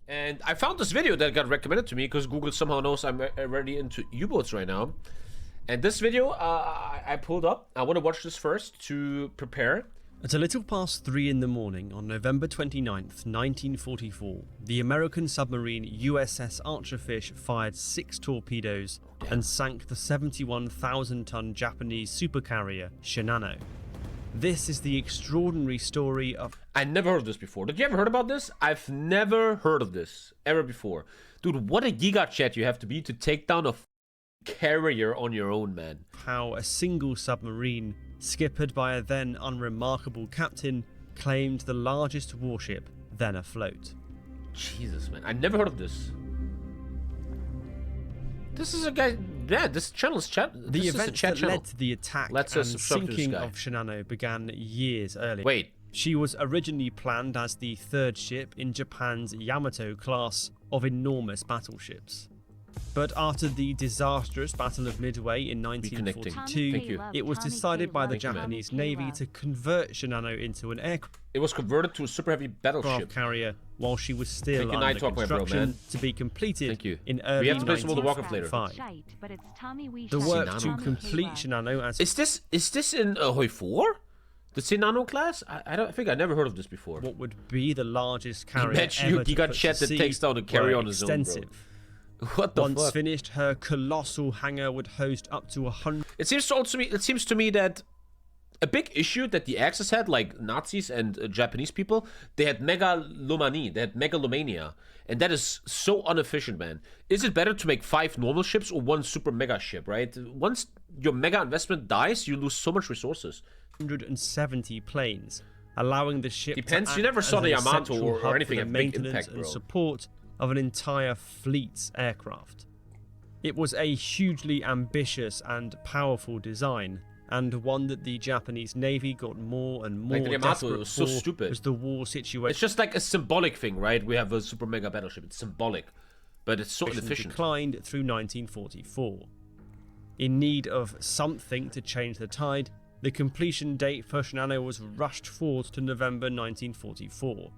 And I found this video that got recommended to me because Google somehow knows I'm already into U-boats right now. And this video I pulled up. I want to watch this first to prepare. At a little past 3 in the morning on November 29th, 1944, the American submarine USS Archerfish fired 6 torpedoes and sank the 71,000-ton Japanese supercarrier Shinano. This is the extraordinary story of... I never heard of this before. Did you ever heard about this? I've never heard of this ever before. Dude, what a gigachat you have to be to take down a carrier on your own, man. How a single submarine, skippered by a then unremarkable captain, claimed the largest warship then afloat. Jesus, man. I never heard of this. This is a guy... Yeah, this channel is chat. The events that led to the attack and sinking of Shinano began years earlier. Wait. She was originally planned as the 3rd ship in Japan's Yamato class of enormous battleships. But after the disastrous Battle of Midway in 1942, it was decided by the Japanese Navy to convert Shinano into an aircraft. It was converted to a super heavy battleship carrier while she was still under construction, to be be in early 1945. The work to complete Shinano as... Is this in HOI4? The Shinano class? I don't think I never heard of this before. What would be the largest carrier ever to put to sea that takes down a carrier on his own, bro. What the Once finished, her colossal hangar would host up to 100... It seems to me that a big issue that the Axis had, like Nazis and Japanese people, they had megalomania, they had megalomania, and that is so inefficient, man. Is it better to make 5 normal ships or 1 super mega ship, right? Once your mega investment dies, you lose so much resources. 170 planes, allowing the ship Depends. to You never saw the Yamato or anything of big maintenance impact, bro. And support of an entire fleet's aircraft. It was a hugely ambitious and powerful design, and one that the Japanese Navy got more and more desperate was so stupid. as the war situation. It's just like a symbolic thing, right? We have a super mega battleship. It's symbolic, but it's so inefficient. Declined through 1944. In need of something to change the tide, the completion date for Shinano was rushed forward to November 1944.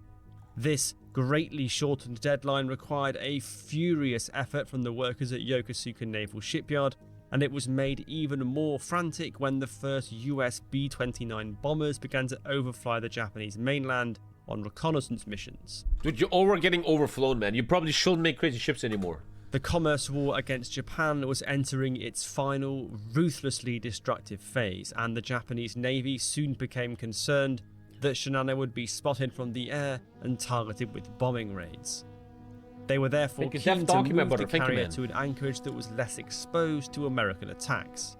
This greatly shortened deadline required a furious effort from the workers at Yokosuka Naval Shipyard, and it was made even more frantic when the first US B-29 bombers began to overfly the Japanese mainland on reconnaissance missions. Dude, you're getting overflown, man. You probably shouldn't make crazy ships anymore. The commerce war against Japan was entering its final, ruthlessly destructive phase, and the Japanese Navy soon became concerned that Shinano would be spotted from the air and targeted with bombing raids. They were therefore keen to move the carrier to an anchorage that was less exposed to American attacks.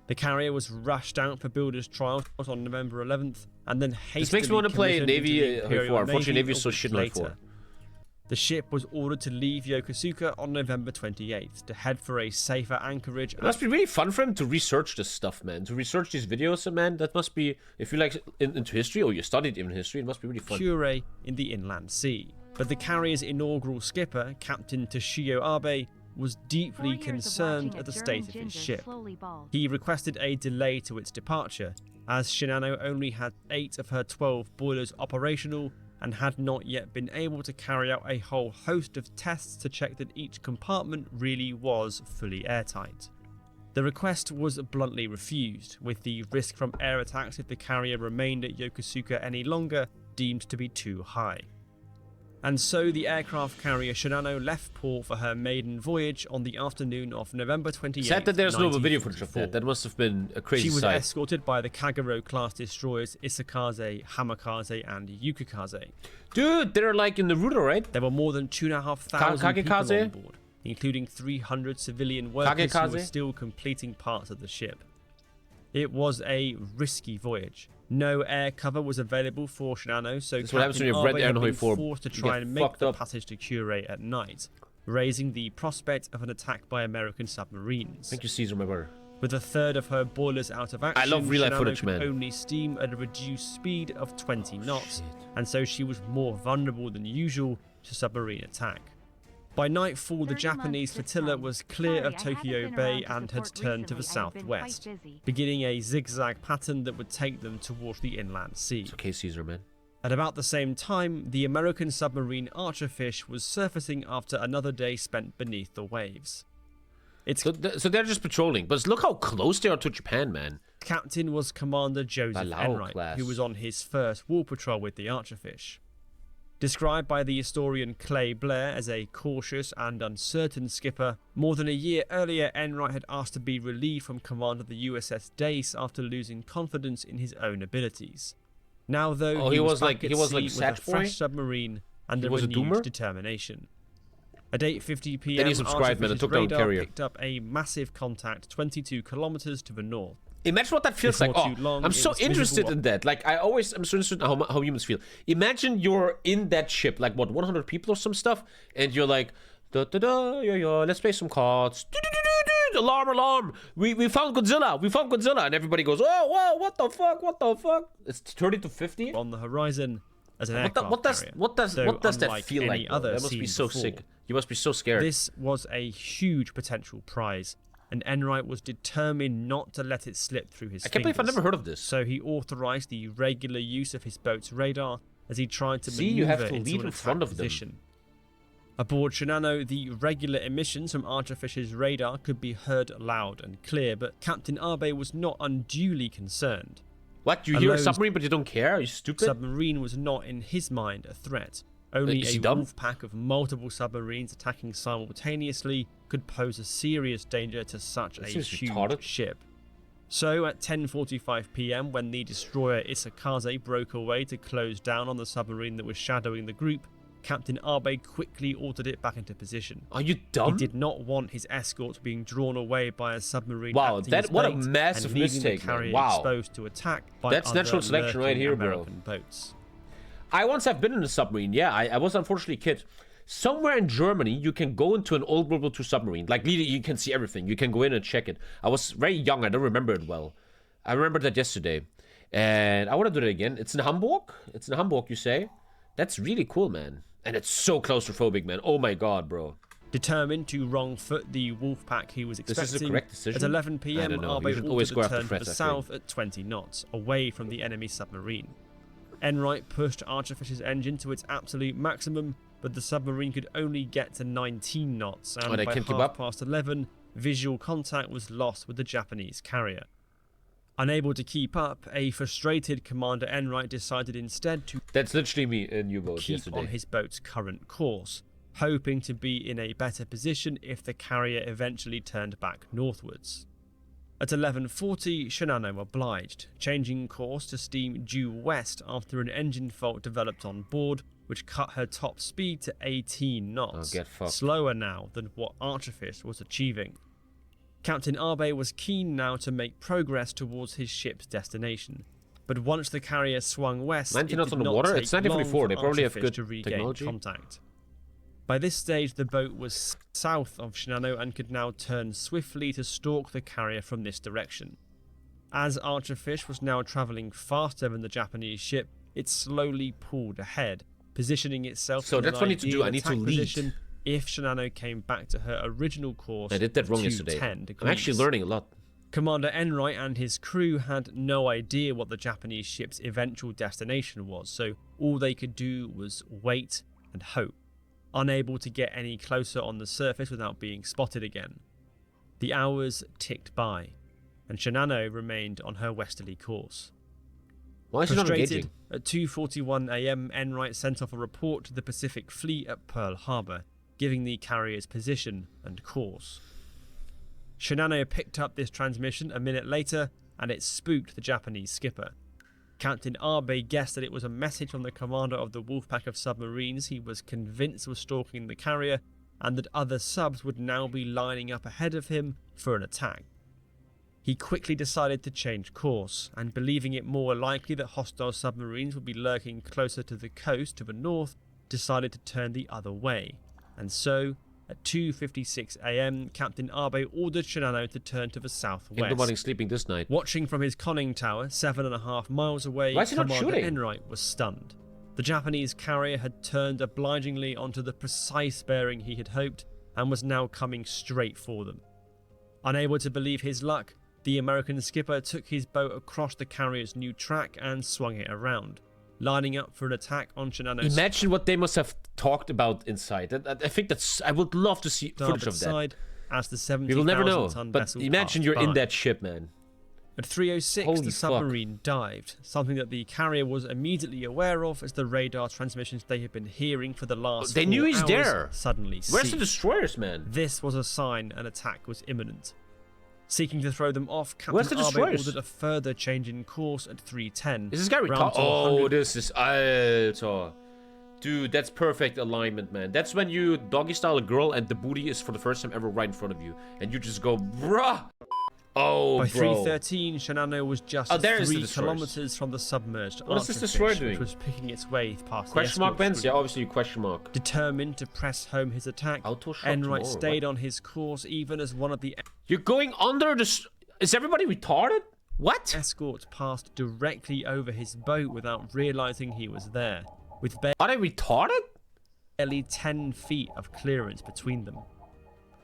The carrier was rushed out for builders' trials on November 11th, and then hastily this makes me want to play Navy HOI4. Unfortunately, Navy is so shit in HOI4. The ship was ordered to leave Yokosuka on November 28th to head for a safer anchorage. It must be really fun for him to research this stuff, man. To research these videos, man. That must be, if you like into history or you studied even history, it must be really fun. Kure in the inland sea. But the carrier's inaugural skipper, Captain Toshio Abe, was deeply concerned at the state of his ship. He requested a delay to its departure, as Shinano only had 8 of her 12 boilers operational and had not yet been able to carry out a whole host of tests to check that each compartment really was fully airtight. The request was bluntly refused, with the risk from air attacks if the carrier remained at Yokosuka any longer deemed to be too high. And so the aircraft carrier Shinano left port for her maiden voyage on the afternoon of November 28th. Sad that there's no video footage of that. That must have been a crazy sight. She was escorted by the Kagero-class destroyers Isakaze, Hamakaze, and Yukikaze. Dude, they're like in the Naruto, right? There were more than 2,500 people on board, including 300 civilian workers who were still completing parts of the ship. It was a risky voyage. No air cover was available for Shinano, so Captain Abe had been forced to try and make the passage to Kure at night, raising the prospect of an attack by American submarines. Thank you, Caesar, my brother. With a third of her boilers out of action, I love real life footage, man. Could only steam at a reduced speed of 20 knots, and so she was more vulnerable than usual to submarine attack. By nightfall, the Japanese flotilla was clear of Tokyo Bay and had turned to the southwest, beginning a zigzag pattern that would take them towards the inland sea. It's okay, Caesar, man. At about the same time, the American submarine Archerfish was surfacing after another day spent beneath the waves. Its So they're just patrolling, but look how close they are to Japan, man. captain was Commander Joseph Palau Enright, class. who was on his first war patrol with the Archerfish. Described by the historian Clay Blair as a cautious and uncertain skipper, more than a year earlier Enright had asked to be relieved from command of the USS Dace after losing confidence in his own abilities. Now though, he was back at sea with a fresh submarine and a renewed determination. At 8:50 p.m, Then he subscribed, man, and took down radar carrier. picked up a massive contact 22 kilometers to the north. Imagine what that feels Before like. too long, I'm it so was interested visible- in that. Like, I'm so interested in how humans feel. Imagine you're in that ship, like, what, 100 people or some stuff, and you're like, let's play some cards. Alarm, alarm. We found Godzilla. And everybody goes, oh, whoa, what the fuck? It's 30 to 50? on the horizon as an aircraft What does carrier. that unlike feel any like, bro? other That must be seen so before. sick. You must be so scared. This was a huge potential prize, and Enright was determined not to let it slip through his I can't believe I've fingers. never heard of this. So he authorized the regular use of his boat's radar as he tried to See, maneuver you have to into lead an in front attack of them. position. Aboard Shinano, the regular emissions from Archerfish's radar could be heard loud and clear, but Captain Abe was not unduly concerned. What, you hear a Alone- submarine but you don't care? Are you stupid? Submarine was not in his mind a threat. Only Is a he dumb? wolf pack of multiple submarines attacking simultaneously could pose a serious danger to such a seems huge retarded. ship. So at 10:45 p.m, when the destroyer Isakaze broke away to close down on the submarine that was shadowing the group, Captain Abe quickly ordered it back into position. Are you dumb? He did not want his escort being drawn away by a submarine. Wow, acting that- as what a bait massive and leaving mistake, the man. carrier Wow. exposed to attack by That's other natural selection right lurking here, bro. American boats. I once have been in a submarine. Yeah, I was unfortunately a kid. Somewhere in Germany, you can go into an old World War II submarine. Like, literally, you can see everything. You can go in and check it. I was very young. I don't remember it well. I remember that yesterday. And I want to do that again. It's in Hamburg. It's in Hamburg, you say? That's really cool, man. And it's so claustrophobic, man. Oh my god, bro. Determined to wrong foot the wolf pack he was This expecting, is the correct decision? at 11 I p.m. don't know. You Abe should ordered always the go after turn to threats, the I south at 20 knots, away from the enemy submarine. Enright pushed Archerfish's engine to its absolute maximum, but the submarine could only get to 19 knots, and they by can't keep up? 11:30, visual contact was lost with the Japanese carrier. Unable to keep up, a frustrated Commander Enright decided instead to That's literally me in U-boat keep yesterday. on his boat's current course, hoping to be in a better position if the carrier eventually turned back northwards. At 11:40, Shinano obliged, changing course to steam due west after an engine fault developed on board, which cut her top speed to 18 knots, Oh, get fucked. slower now than what Archerfish was achieving. Captain Abe was keen now to make progress towards his ship's destination, but once the carrier swung west, 19 it knots did on the not water? take It's 1944, long they for probably have Archerfish good to regain technology. contact. By this stage, the boat was south of Shinano and could now turn swiftly to stalk the carrier from this direction. As Archerfish was now travelling faster than the Japanese ship, it slowly pulled ahead, positioning itself So in that's an what I need to do. ideal I need to attack lead. position if Shinano came back to her original course. I did that of wrong yesterday. 210 degrees. I'm actually learning a lot. Commander Enright and his crew had no idea what the Japanese ship's eventual destination was, so all they could do was wait and hope, unable to get any closer on the surface without being spotted again. The hours ticked by, and Shinano remained on her westerly course. Why is he not Frustrated, engaging? at 2:41 a.m, Enright sent off a report to the Pacific Fleet at Pearl Harbor, giving the carrier's position and course. Shinano picked up this transmission a minute later, and it spooked the Japanese skipper. Captain Abe guessed that it was a message from the commander of the wolf pack of submarines he was convinced was stalking the carrier, and that other subs would now be lining up ahead of him for an attack. He quickly decided to change course, and believing it more likely that hostile submarines would be lurking closer to the coast to the north, decided to turn the other way. And so, at 2:56 a.m, Captain Abe ordered Shinano to turn to the southwest. Nobody's sleeping this night. Watching from his conning tower, 7.5 miles away, Why is he not Commander shooting? Enright was stunned. The Japanese carrier had turned obligingly onto the precise bearing he had hoped, and was now coming straight for them. Unable to believe his luck, the American skipper took his boat across the carrier's new track and swung it around. lining up for an attack on Shinano's Imagine what they must have talked about inside. I think I would love to see footage of that. side as the 70,000 We will never know. ton But vessel imagine passed you're in by. that ship, man. At 3:06, Holy the submarine dived, something that the carrier was immediately aware of as the radar transmissions they had been hearing for the last They 4 knew he's hours there. suddenly Where's the ceased. destroyers, man? This was a sign an attack was imminent. Seeking to throw them off, Where's Captain the Abe destroyers? ordered a further change in course at 3:10. Is this guy round retarded? to Oh, 100. this is Alter. Dude, that's perfect alignment, man. That's when you doggy style a girl and the booty is for the first time ever right in front of you. And you just go, bruh. Oh, By bro. 3:13, Shinano was just there is the 3 destroyers. kilometers from the submerged What is this Archerfish, destroyer doing? which was picking its way past Question the mark, escort Benz? screen. Yeah, obviously question mark. Determined to press home his attack, Auto shot Enright tomorrow, stayed on his course even as one of the You're going under the... Is everybody retarded? What? escorts passed directly over his boat without realizing he was there, with Are they retarded? barely 10 feet of clearance between them.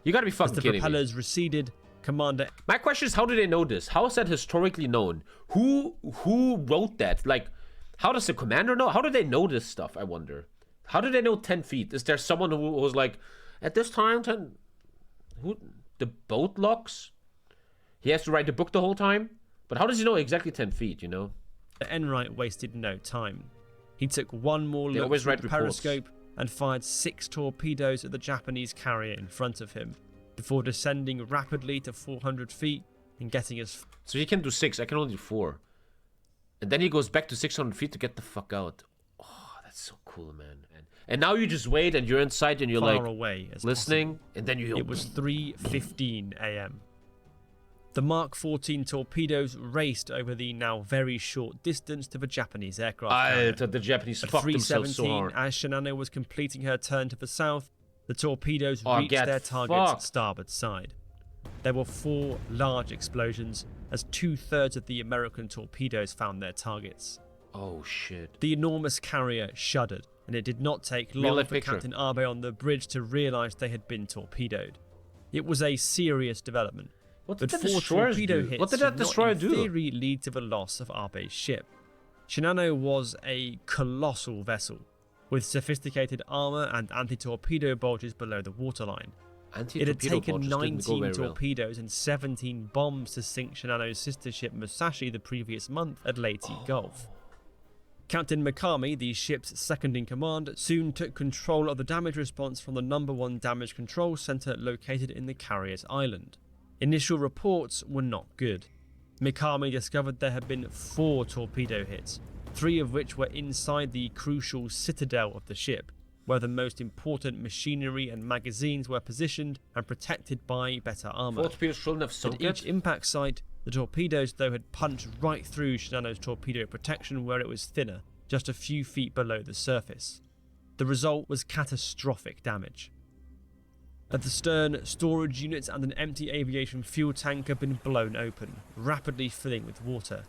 You gotta be As fucking the kidding me. propellers receded, Commander My question is, how do they know this? How is that historically known? Who wrote that? Like, how does the commander know? How do they know this stuff, I wonder? How do they know 10 feet? Is there someone who was like, at this time, the boat locks? He has to write the book the whole time? But how does he know exactly 10 feet, you know? Enright wasted no time. He took one more They look always through write the reports. periscope and fired 6 torpedoes at the Japanese carrier in front of him, before descending rapidly to 400 feet and getting as So he can do 6, I can only do 4. And then he goes back to 600 feet to get the fuck out. Oh, that's so cool, man. And now you just wait and you're inside and you're far like away as listening, possible. and then you It was 3:15 a.m. The Mark 14 torpedoes raced over the now very short distance to the Japanese aircraft carrier. the Japanese At fucked themselves so 3:17, hard. as Shinano was completing her turn to the south, the torpedoes Oh, reached get their targets fucked. starboard side. There were 4 large explosions, as 2/3 of the American torpedoes found their targets. Oh shit. The enormous carrier shuddered, and it did not take Real long life for picture. Captain Abe on the bridge to realize they had been torpedoed. It was a serious development. What But did that 4 destroyer torpedo do? hits What did that did not destroyer in do? theory lead to the loss of Abe's ship. Shinano was a colossal vessel, with sophisticated armor and anti-torpedo bulges below the waterline. It had taken 19 torpedoes and 17 bombs to sink Shinano's sister ship Musashi the previous month at Leyte Gulf. Captain Mikami, the ship's second in command, soon took control of the damage response from the number 1 damage control center located in the carrier's island. Initial reports were not good. Mikami discovered there had been 4 torpedo hits, 3 of which were inside the crucial citadel of the ship, where the most important machinery and magazines were positioned and protected by better armor. 4 torpedoes shouldn't have sunk At each it. impact site, the torpedoes though had punched right through Shinano's torpedo protection where it was thinner, just a few feet below the surface. The result was catastrophic damage. At the stern, storage units and an empty aviation fuel tank had been blown open, rapidly filling with water.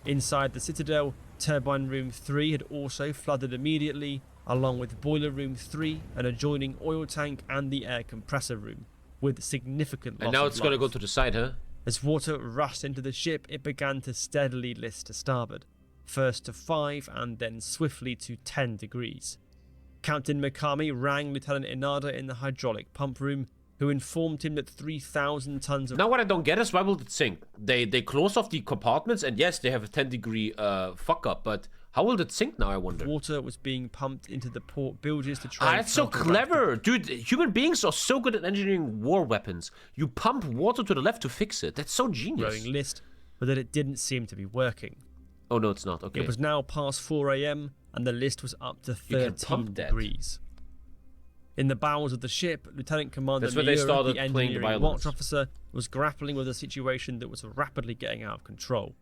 Inside the citadel, turbine room 3 had also flooded immediately, along with boiler room 3, an adjoining oil tank and the air compressor room, with significant loss And now of it's gonna go life. to the side, huh? As water rushed into the ship, it began to steadily list to starboard, first to 5 and then swiftly to 10 degrees. Captain Mikami rang Lieutenant Inada in the hydraulic pump room, who informed him that 3,000 tons of Now what I don't get is why will it sink? They close off the compartments and yes, they have a 10-degree fuck up, but how will it sink now, I wonder? water was being pumped into the port bilges to try and That's so counteract the clever. Dude, human beings are so good at engineering war weapons. You pump water to the left to fix it. That's so genius. growing list, but that it didn't seem to be working. Oh no, it's not. Okay. It was now past 4 a.m. and the list was up to You can 13 pump that. degrees. In the bowels of the ship, Lieutenant Commander That's where they Miura, started the playing the engineering violins. watch officer, was grappling with a situation that was rapidly getting out of control.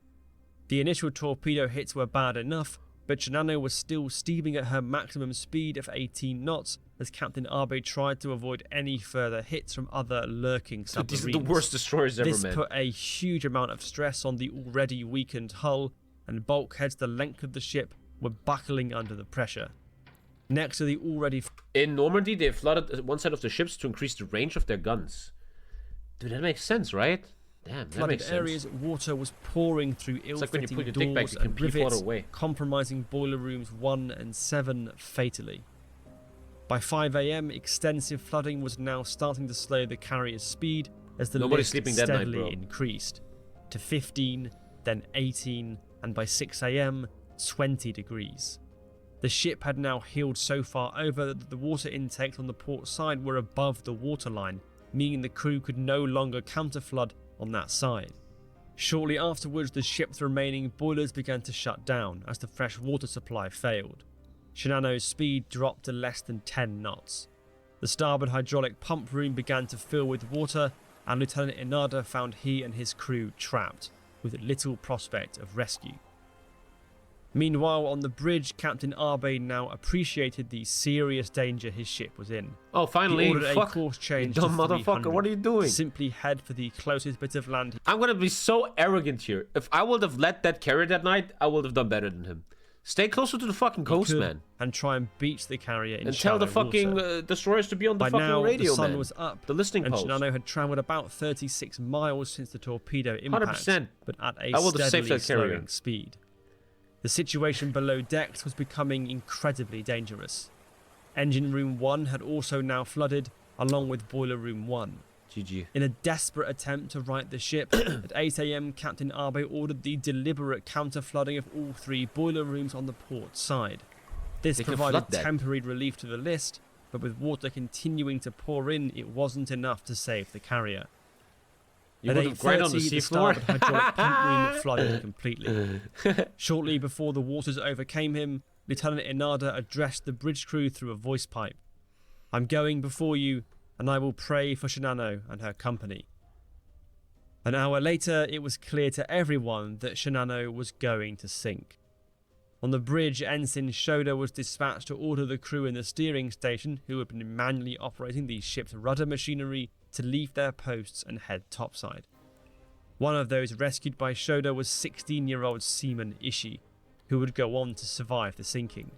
The initial torpedo hits were bad enough, but Shinano was still steaming at her maximum speed of 18 knots as Captain Abe tried to avoid any further hits from other lurking Dude, submarines. these are the worst destroyers ever, This man. put a huge amount of stress on the already weakened hull, and bulkheads the length of the ship were buckling under the pressure. Next to the already In Normandy, they flooded one side of the ships to increase the range of their guns. Dude, that makes sense, right? Damn, that Flooded makes sense. areas, water was pouring through ill-fitting like when you put your dick back, doors you can and pee further rivets, away. compromising boiler rooms 1 and 7 fatally. By 5 a.m, extensive flooding was now starting to slow the carrier's speed as the Nobody's list sleeping that night, steadily bro. increased to 15, then 18, and by 6 a.m, 20 degrees. The ship had now heeled so far over that the water intakes on the port side were above the waterline, meaning the crew could no longer counterflood on that side. Shortly afterwards, the ship's remaining boilers began to shut down as the fresh water supply failed. Shinano's speed dropped to less than 10 knots. The starboard hydraulic pump room began to fill with water, and Lieutenant Inada found he and his crew trapped, with little prospect of rescue. Meanwhile, on the bridge, Captain Abe now appreciated the serious danger his ship was in. Oh, finally, He ordered fuck. a course change You dumb to motherfucker, 300 what are you doing? to simply head for the closest bit of land. I'm gonna be so arrogant here. If I would have let that carrier that night, I would have done better than him. Stay closer to the fucking coast, man. And try and beach the carrier in And tell the shallow fucking water. destroyers to be on the By fucking now, radio, the sun man. was up, The listening and post. Shinano had travelled about 36 miles since the torpedo impact, 100%. but at a I would have saved steadily that carrier. slowing speed. The situation below decks was becoming incredibly dangerous. Engine room 1 had also now flooded, along with boiler room 1. GG. In a desperate attempt to right the ship, at 8 a.m, Captain Abe ordered the deliberate counter-flooding of all 3 boiler rooms on the port side. This They can provided flood that. temporary relief to the list, but with water continuing to pour in, it wasn't enough to save the carrier. You At would have grind on the 8:30, the seafloor? starboard hydraulic pump room flooded completely. Shortly before the waters overcame him, Lieutenant Inada addressed the bridge crew through a voice pipe. "I'm going before you, and I will pray for Shinano and her company." An hour later, it was clear to everyone that Shinano was going to sink. On the bridge, Ensign Shoda was dispatched to order the crew in the steering station, who had been manually operating the ship's rudder machinery, to leave their posts and head topside. One of those rescued by Shoda was 16-year-old seaman Ishii, who would go on to survive the sinking.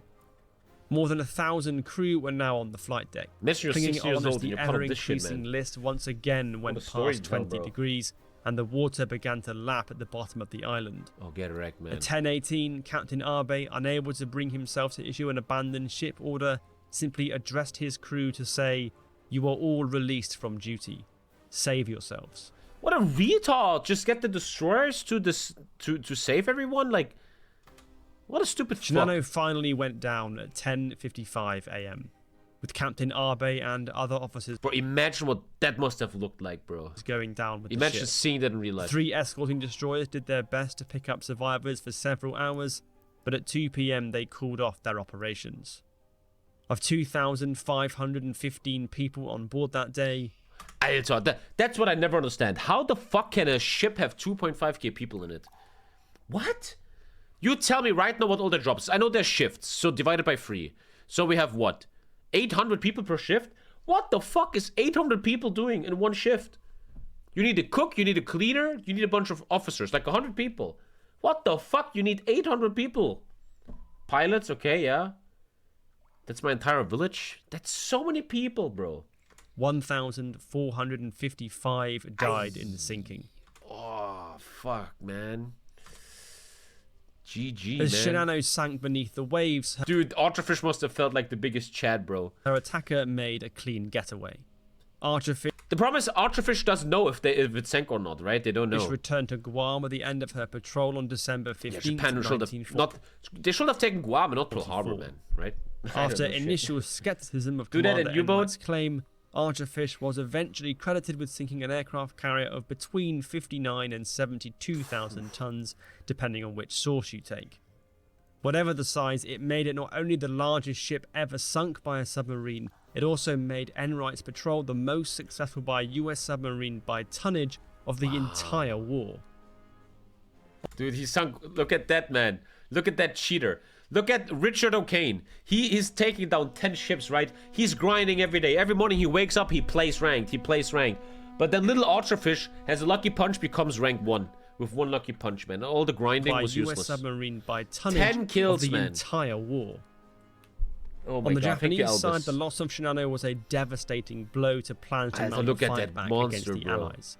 More than 1,000 crew were now on the flight deck, Imagine you're clinging 6 years on as old and the you're part of this shit, ever-increasing man. list once again went a story past to tell, 20 bro. degrees, and the water began to lap at the bottom of the island. Oh, get wrecked, man. At 10:18, Captain Abe, unable to bring himself to issue an abandoned ship order, simply addressed his crew to say, "You are all released from duty. Save yourselves." What a retard! Just get the destroyers to save everyone? Like, what a stupid fuck. Shinano finally went down at 10:55 a.m, with Captain Abe and other officers Bro, imagine what that must have looked like, bro. going down with the Imagine ship. seeing that in real life. 3 escorting destroyers did their best to pick up survivors for several hours, but at 2 p.m. they called off their operations. Of 2,515 people on board that day, That's what I never understand. How the fuck can a ship have 2.5k people in it? What? You tell me right now what all the drops. I know there's shifts, so divided by 3. So we have what? 800 people per shift? What the fuck is 800 people doing in one shift? You need a cook, you need a cleaner, you need a bunch of officers, like 100 people. What the fuck? You need 800 people. Pilots, okay, yeah. That's my entire village. That's so many people, bro. 1,455 died in the sinking. Oh, fuck, man. GG, As man. Shinano sank beneath the waves, Dude, Archerfish must have felt like the biggest Chad, bro. her attacker made a clean getaway. Archerfish The problem is Archerfish doesn't know if it sank or not, right? They don't know. returned to Guam at the end of her patrol on December 15th, Yeah, Japan should have 1940. they should have taken Guam and not Pearl Harbor, man, right? I After don't know shit. initial skepticism of Do that in Commander U-boats? Enlight's claim, Archerfish was eventually credited with sinking an aircraft carrier of between 59 and 72,000 tons, depending on which source you take. Whatever the size, it made it not only the largest ship ever sunk by a submarine, it also made Enright's patrol the most successful by a US submarine by tonnage of the entire war. Dude, he sunk. Look at that, man. Look at that cheater. Look at Richard O'Kane. He is taking down 10 ships, right? He's grinding every day. Every morning he wakes up, he plays ranked. But then little Archerfish has a lucky punch, becomes rank 1. With 1 lucky punch, man. All the grinding By was US useless. submarine by tonnage 10 kills, of the man. entire war. Oh my On the god, thank you, Japanese side, Albus. the loss of Shinano was a devastating blow to plans to I mount a look at fight that back monster, against the bro. Allies.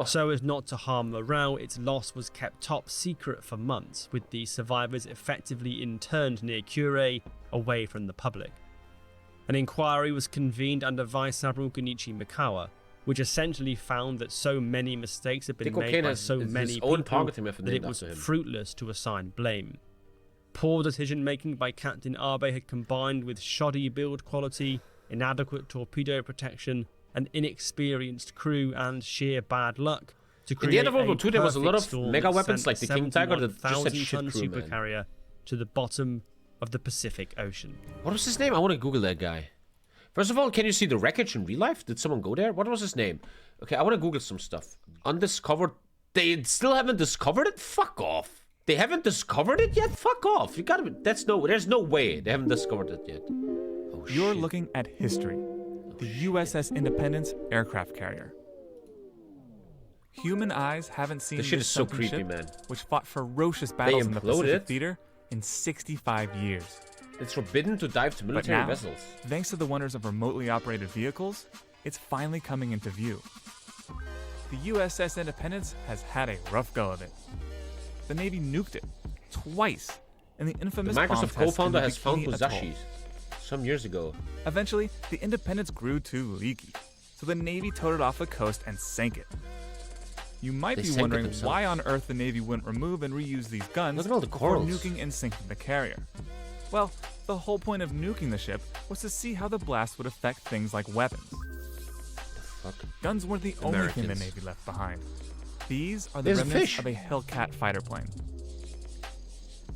So as not to harm morale, its loss was kept top secret for months, with the survivors effectively interned near Kure, away from the public. An inquiry was convened under Vice Admiral Gunichi Mikawa, which essentially found that so many mistakes had been made by so many people that it was fruitless to assign blame. Poor decision-making by Captain Abe had combined with shoddy build quality, inadequate torpedo protection, an inexperienced crew, and sheer bad luck to create in the end of World War II, there was a lot of storm mega that weapons like the King Tiger that just had 71,000-ton shit crew, supercarrier to the bottom of the Pacific Ocean. What was his name? I want to Google that guy. First of all, can you see the wreckage in real life? Did someone go there? What was his name? Okay, I want to Google some stuff. Undiscovered. They still haven't discovered it? Fuck off. They haven't discovered it yet? Fuck off. You gotta be. There's no way they haven't discovered it yet. Oh, You're looking at history. The USS Independence aircraft carrier. Human eyes haven't seen this shit is so sunken creepy, ship, man. which fought ferocious battles in the Pacific imploded? theater in 65 years. It's forbidden to dive to military But now, vessels. thanks to the wonders of remotely operated vehicles, it's finally coming into view. The USS Independence has had a rough go of it. The Navy nuked it twice, and the The infamous Microsoft bomb test in co-founder the has found Bikini Atoll. Musashi some years ago. Eventually, the Independence grew too leaky, so the Navy towed it off the coast and sank it. You might They be sank it wondering themselves. why on earth the Navy wouldn't remove and reuse these guns Look at all the before corals. nuking and sinking the carrier. Well, the whole point of nuking the ship was to see how the blast would affect things like weapons. Fuck. Guns weren't the only thing the Americans. Navy left behind. These are the There's a remnants fish. of a Hellcat fighter plane.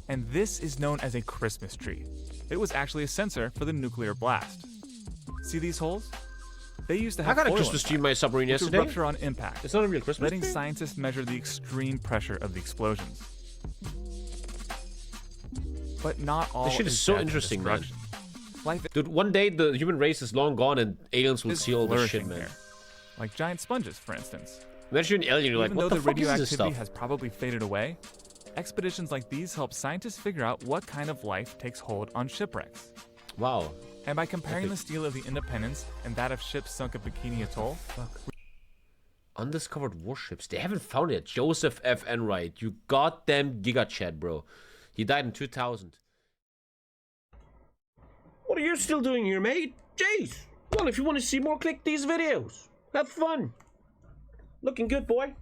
And this is known as a Christmas tree. It was actually a sensor for the nuclear blast. See these holes? They used to I have got a foil Christmas tree in my submarine which would yesterday. rupture on impact, It's not a real Christmas letting tree. scientists measure the extreme pressure of the explosions. But not all shit is is so death and interesting, man. destruction. Life Dude, one day the human race is long gone and aliens will is see all this shit, flourishing man. there. Like giant sponges, for instance. Imagine an alien, you're like, Even what though the the fuck is this radioactivity stuff? has probably faded away, expeditions like these help scientists figure out what kind of life takes hold on shipwrecks. Wow. And by comparing Epic. the steel of the Independence and that of ships sunk at Bikini Atoll, Undiscovered warships. They haven't found it. Joseph F. Enright. You goddamn giga chat, bro. He died in 2000. What are you still doing here, mate? Jeez. Well, if you want to see more, click these videos. Have fun. Looking good, boy.